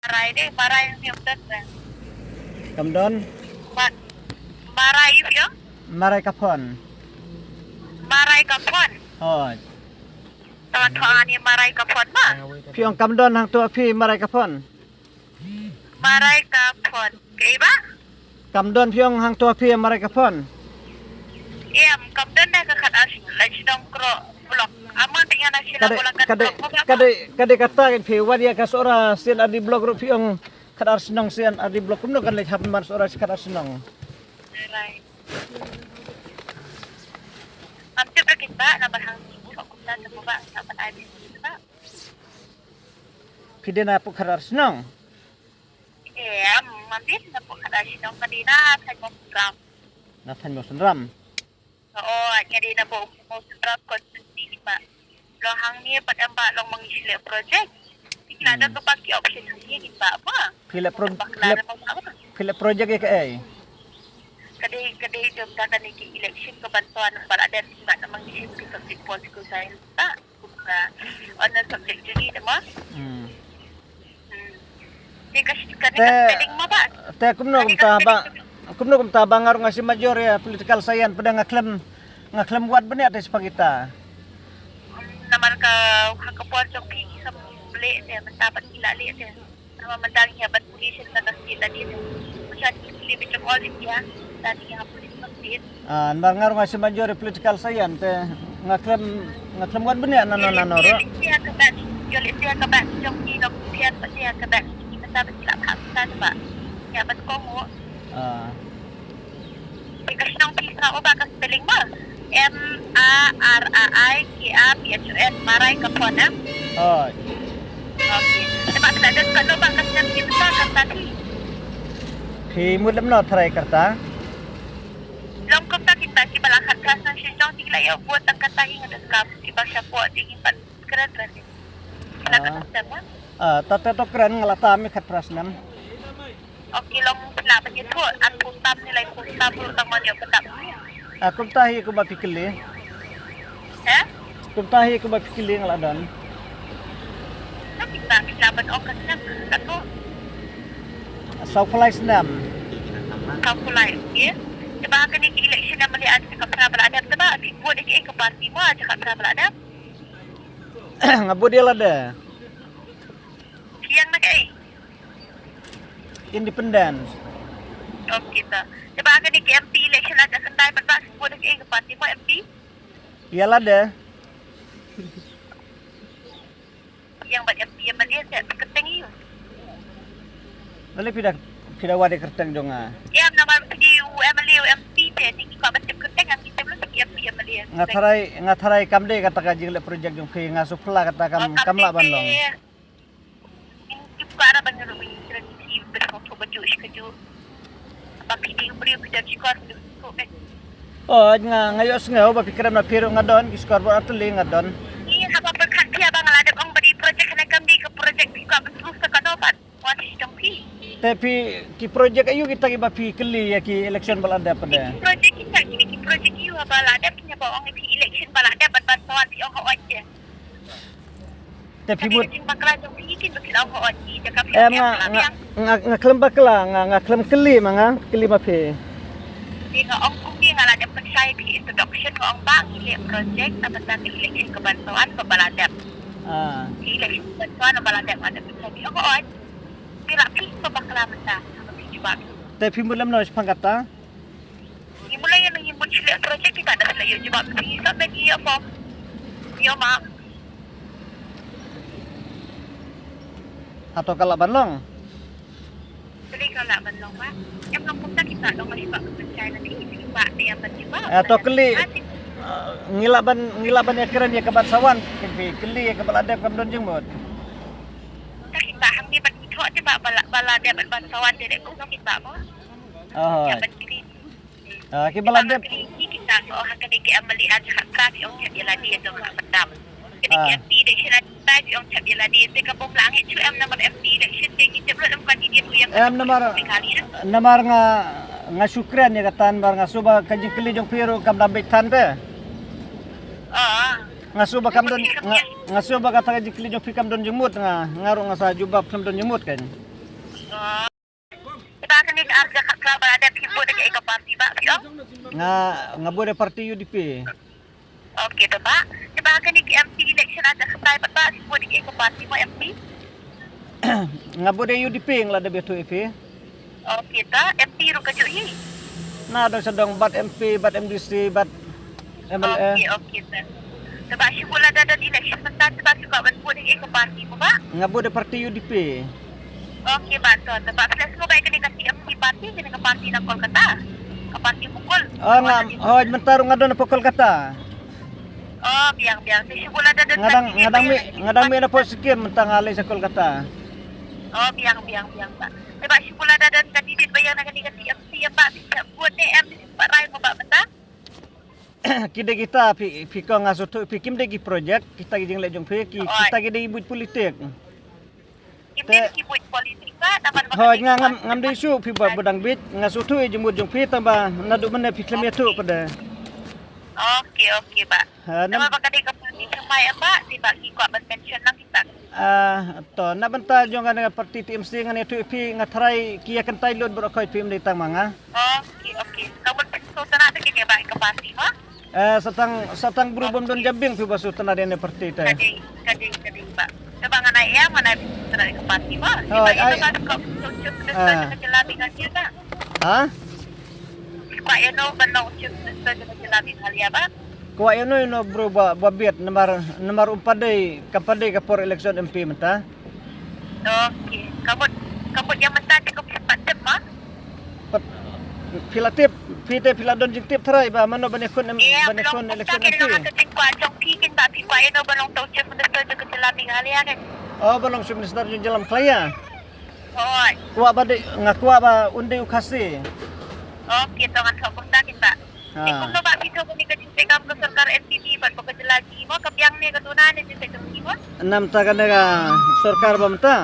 Maray deh, maray yung tas na. Kamdon Ma- Maray yung? maray kapon. Maray kapon. Hoj. Tawa-tawa ni maray kapon ma. Piong kamdon hang tua pi maray kapon. Maray kapon. Kaya ba? Kamdon piong hang tua pi maray kapon. Kamdan na kakatas lagi dong kro blok. Aman tinggal na sila Kade ulang kade kade kade kata kin pi wadia ka sora sin adi blog ru piong kadar senang sian adi blog kumno kan lek hapen man sora kadar senang. Right. Amti ba kita na bahang kumda sa baba sa panay kita? Pide na po kadar senang. Mandi na po kada sinong kanina sa mo program. Nathan mo senram. Oo, kanina po mo program constantly ba. Lohang ni padamba long mangisile project. Tingnan na kapag option ni ba pa. Pila Bakla na mo ba? pila project ya kay. Kadai job da kaniki election kebantuan para ada tidak na mangisip ke subject political science ta. Ano subject jadi nama? Kasi kanina spelling mo ba? Te kumno kum ta bangar nga si major ya political science pada ngaklem buat benih atas pagita. Naman ka hakapuan sa pigi sa buli siya mentapat kilali siya. Nama mendang niya bat position na nasila dito. Masyad libit yung audit niya. Dati niya police magdit. Ngar nga si major ya political science te ngaklem buat benih nanoro. Siya ka batch. Yulit siya ka batch. Yung ilog siya pa siya ka batch. Hindi mentapat sila paksa ba? Kaya ba't ko mo? Kasi nung pisa ko baka spelling mo. M-A-R-A-I-K-A-P-H-O-N Maray kapon na? Oh. Okay. Diba talagang kano ba kasi nang kita kata ni? Pi mulam no try karta. Long kung kita si balakad ka sa siyang tigla yaw buat ang katahin ng skap. Iba siya po tingin pa keren-keren. Kinakasama mo? Tateto keren ngalata mi katras nam. Okay long laban niyo po. Ang putam nila yung putam po tamo niyo patap. Kum tahi ko ba pikili? Kum tahi ko ba pikili ngaladon? Kita laban o kasi na kato. Sau kulay snam. Kalkulay. Yes? Diba kanina election na malian sa kaprabaladam? Diba? Buwan na kayo party mo at sa kaprabaladam? Ngabudi lada. Siyang na kayo. Independence. Okay ta. Diba kanina MP election na sa tayo ba? Buwan na kayo party mo MP? Ya lada. Yang ba MP yang malian sa keteng iyo? Dali pida wadi kerteng dong ah. Yang naman pidi UMLA MP te tinggi ko ba sa keteng ang kita belum sa MP yang malian. Ngatarai kamde kata ka jingle project yung kay ngaso pula kata kamla banlong. Hindi ko ara ba nga rumin sa receive pero ko ba Jewish ka jo. Bakit hindi ko pida score ko be. Oh ngayos nga ba pikiran na piro nga don iskor bo atuli nga don. Iya haba perkantia bang ladap ang badi project na kamdi ka project ko ba terus ka dapat. What is the fee? Tapi ki project ayu kita ki ba pikili ya ki election balada pada. Project kita kini project you haba ladap nya ba ang election balada bantuan si ang aja. Tapi mut bakla jong pikin bakla ang aja jaga nga klem bakla nga klem keli manga keli ma pe. Nga ang kundi nga ladap pagsay ki introduction ko ang bang project na basta election kebantuan ko baladap. Election bantuan baladap ada sabi ang aja. Pila pa bakla mata sa pagsiba. Tapi mulam no pangkata. Imulay yan ang imon sila project kita na sila yun. Jumap sa media po. Yung mga Atau kalau banlong. tuloy ka laban lang ba? Yung lang punta kita nung masiba ko sa China na isiba niya masiba. Atau keli ngilaban ya keren ya kabatsawan keli ya kabalada kamdon jeung mod. Kita hanggi ba ito diba balada bansawan dire ko kita mo. Oh. Ya bandiri. Ki balada kita so hangga di amalian sa traffic yung sabila dia dong madam. Kini MP election at tayo yung sabila dia te kapong langit su am naman MP election te kita belum kandidat yang namar nga syukran ya katan bar nga suba kanjing keli jong piro kam dambit tan te. Nga suba kamdon nga suba kata kanjing keli jong pikam don jemut nga ngaro nga sa jubab kamdon jemut kan. Oh. Diba ka ni kaarga ka balada pibo na kay party ba? Piyo? Nga bude parti UDP. Okay, diba? Diba ka ni MP election ada katay ba? Pibo na kay party mo MP? Nga bude UDP ng lada beto ipi. Okay, ta? MP ro ka juhi. Na daw sa dong bat MP, bat MDC, bat MLA. Okay, ta. Diba siya wala dadan election man ta? Diba siya kawan po na kay party mo ba? Nga bude parti UDP. Okay, ba? So, diba? Plus mo kay ka ni kasi MP party, ka nga party ng Kolkata. Kaparty mo kol. Nga mentarong nga doon na po Kolkata. Oh, biang-biang. Siya wala dadan Ngadang mi na po sikir mentang alay sa Kolkata. Oh, biang ba. Diba, simula na dan kandidat ba yan na kandidat si ba? Buat ni MC paray mo ba bata? Kita pi ko nga sutu pi kim degi project kita gijing lejong pi kita gidi ibut politik. Hindi kibut politik ba? Naman Hoy nga ngam de su pi ba budang bit nga sutu e jemut jong pi tamba nadu mena pi klemetu pada. Okay ba. Nama ba kadai kapati samay ba? Diba, kiko ba pension lang kita? To nabanta jong nga parti TMC nga netu pi nga try kiya kan taylod bro koy pi mday tang mga. Okay. Kamu so sana ta kini ba kapati mo? Satang grubom don jambing pi basu tanah den parti ta. Kadai ba. Diba nga na iya mana sana kapati mo? Diba ito ka so sa jelabi nga siya. Ha? Kaya no ba no sa jelabi halia ba? Kuha yun no bro babit namar umpaday kapaday ka for election MP mata. Okay. Kamot yang mentati ko patem ma? Pilatip piladon jing tip try ba mano banekon election MP. Jong pikin ba pi kwa eno balong tau chef minister de kecelami halia kan. Oh balong chef minister jing jalan klaya. Oh. Kuha ba ngakuha ba undi ukasi. Okay, to kan sa takin ba. Kung ba pito ko ni kadin kam ko sarkar NTT ba ko kecelagi mo kabyang ni kadunan ni sa mo? Nam ta kana sarkar ba mata?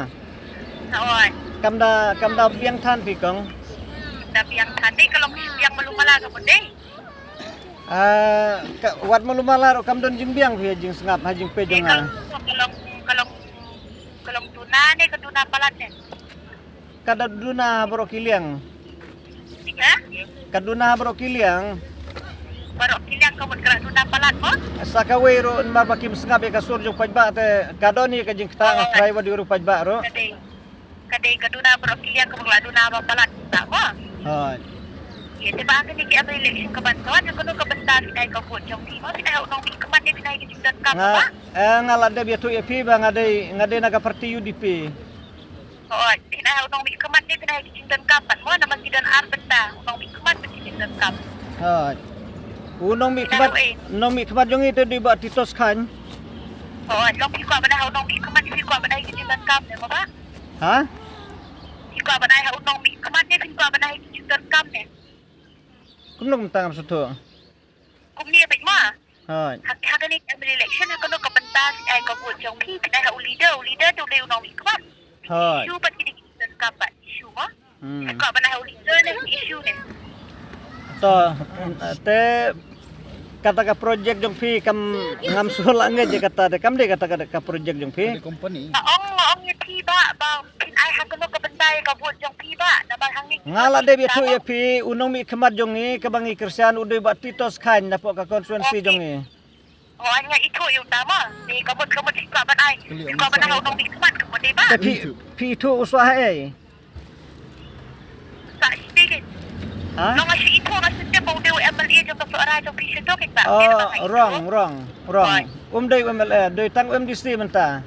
Oo. Kamda biang than pi kong. Tapi yang tadi kalau yang melumala ka mo day. Wat mo lumalar o kamdon jing biang pi jing sengap hajing pe jing Kalau tunan ni kaduna palat ni. Kada duna bro kiliang. Ha? Kaduna bro kiliang. Baru kiliang kamu kala tuna palat mo? Sakawe ro marbakim sengap ka surjong pajba te kadoni ka jing kita try wa diuru pajba ro. Kadai kaduna baru kiliang kamu kala tuna palat tak mo? Hoy. Ya, diba ang ni kaya election kabantuan yung kuno kabantan pinay ka po yung timo pinay nong kaman ni pinay gijudan ka ba? Nga lade biatu EP ba ngade naga parti UDP. Oo, pinay nong kaman ni pinay gijudan kapan mo naman gidan arbenta nong kaman gijudan kap. Hoy. Unong mi kamat yung ito di ba titos kan? Oo, long ko ba na nong kaman ni ko ba na gijudan kap mo ba? Ha? Ikaw ba na nong kaman ni ko ba na gijudan kap ni? Kumno tangam suto. Kumni ba mo? Hoy. Hagani ang election kuno kabantan ay ka po yung pinay leader to lew nong kaman. Hoy. Issue ba gijudan kap ba? Issue mo? Ikaw ba na leader na issue ni? To te kata ka project jong pi kam ngam sula nga je kata de kam de kata ka project jong pi company ang ti ba pinay hagono ka bantay ka buot jong pi ba na hangin ngala de bitu ya pi unong mi kemat jong ni kabangi kersian udoy ba titos kan na po ka constituency jong ni anya ito yung tama ni kamot ka banay ka banay unong mi kemat ka di ba pi itu usaha sa speaking ha no nga si ito nga sa po de MLA jong ka suara jong piso to kita wrong day MLA doy tang MDC menta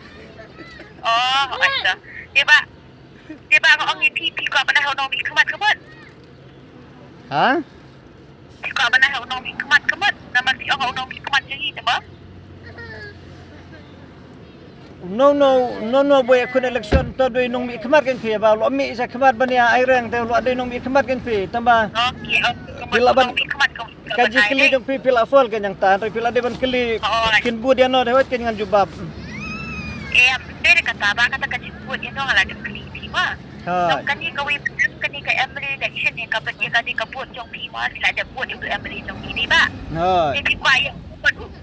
okay sa di ba ang PP ka banay unong mi kemat ka buot ha ka banay unong mi kemat naman si ang unong mi kemat jeng ito ba no boy kun election to doy nong mi kemat kan pi ba lo mi isa kemat bania aireng te lo doy nong mi kemat kan pi tamba okay pilaban kaji kili jong pi pila fol kan yang tan pila deban kili kin bu dia no dewet kan ngan jubab pero kata kaji bu dia no ala de kili pi ma no kani kani ka emri election ni ka ba dia kadi ka bu jong pi ma sila de bu dia emri jong ini ba jadi kuaya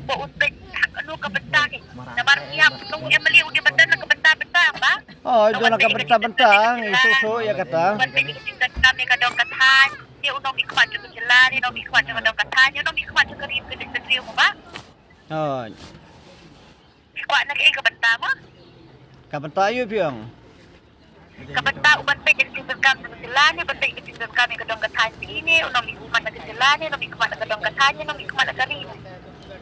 bu usbe ano ka benta ni naman niya nung emri udi benta na ka benta bang ba? Oh, doon nakabenta-benta, isuso ya kata. Bantay ni kitindan kami kadong katahan. Di unong mikmat yung sila, di unong mikmat yung kadong katahan, unong mikmat yung karim sa triyo mo ba? Oh, Kwa na kaya kabanta mo? kabenta ayo piyong. Kabanta, ubantay ni kitindan kami sa sila, ni bantay ni kitindan kami kadong katahan ini, unong mikmat na sila, ni unong mikmat na kadong katahan, unong mikmat na karim.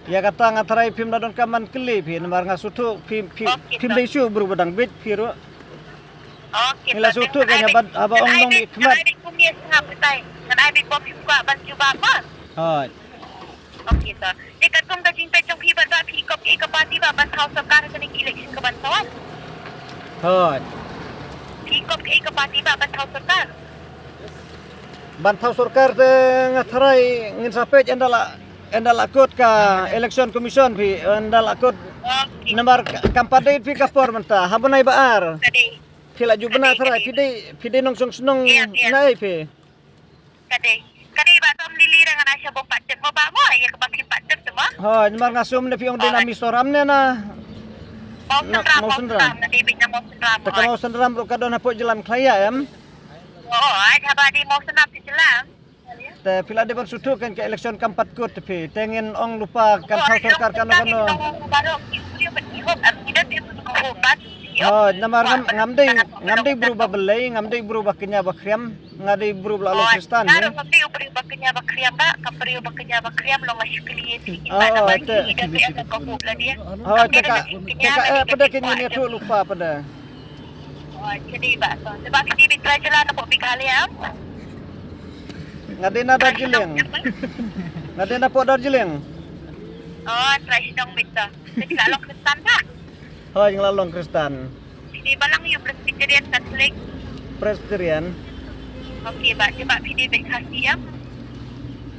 Ya kata ngatarai pim dadon kaman keli pi namar ngasutu pim leisu berubadang bit piru. Okay. Nila sutu kanya aba ongnong ikmat. Nanay kumis nga putay. Nanay bom yung kwa ban juba ba? Oh, Okay to. Dekat kung da jinta jong hibat ba pikop ke kapati ba ban house of cards ni election ka bantawan. oh. Pikop ke kapati ba ban house of cards. Bantau surkar de ngatarai ngin sapej endal akut ka election commission pi endal akut Okay. namar kampade pi kapor menta habunai baar. Kade. Pila jubna tarai pide nong song snong Yes. nai pi. Kade. Kade ba tom lilira nga nasya bom patet mo ba mo? Ay ka ba patet mo? Oh, namar ngasum ne piong dinamis soram ne na. Mau sendram. Na David na mau sendram. Takano sendram ro kadon hapo jalan klaya em. Oo, ay haba di mau sendram ti sila. Te pila de bersutu kan ke election kampat kut pi tengin ong lupa kan hau surkar kano. Oh, namar ngamdei berubah belai, ngamdei berubah kenya bakriam, ngadei berubah lalu Kristen ni. Claro, ngamdei berubah kenya bakriam ba, kaprio baknya bakriam lo masyukli ti Oh, mana ba ate. ni ada kahubla dia. Oh, teka pada kenya ni tu lupa pada. Oh, jadi ba so. Sebab di bitra jalan po bigaliam. Ngadei na Darjeeling. Ngadei na po Darjeeling. Oh, try dong bitra. Jadi kalau Kristen ba? Oh, yang lalong Kristen. Di balang yung Presbyterian Catholic. Presbyterian. Okay ba, sebab di bekasi ya.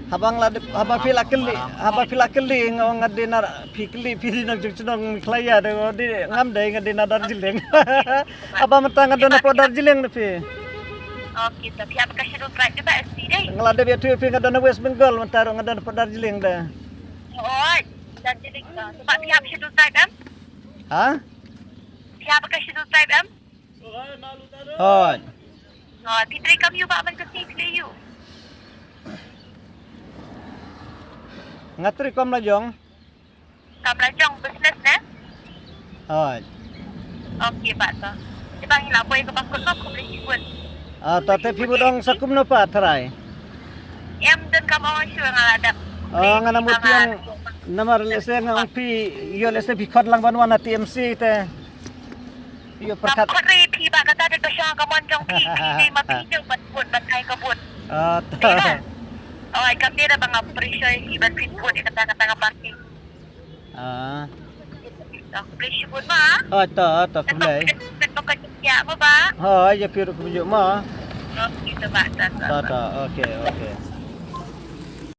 Habang pila keli ngong ngadei na pili nang jungsunong klaya de ngamdei ngadei na Darjeeling. Aba mata ngadei na po Darjeeling ni pi. Okay, so siapa kasi doon try di ba SD day? Ngalade biya tu pi ngadei na West Bengal mantaro ngadei na po Darjeeling dah. Oo, Darjeeling to. Sebab siapa kasi doon try em? Ha? Siapa kasi doon try em? Oh. Oh, titry kami ba man kasi kayo? Ngatri kom la jong. Kamlajong business na? Oh. Okay ba to? Diba hilaboy ko pagkot mo kung resipon? Ah, tate pi budong sakum no pa tarai. Em doon ka mo sure nga ladap. Oh, nga namut yang namar lese nga pi yo lese pi khot lang banwa na TMC te. Yo perkat. Kapore, piba ka tada to siya kamonjong hindi mapidyo batbut batay kabut. Ah, Diba? Oh, ay kami na mga presyo iban pitbut ikatanga-tanga parking. Ah. Presyo po ma? Oh, to kulay. Ito ka siya mo ba? Oh, ya piru kujuk ma. Okay, diba? Ta, okay.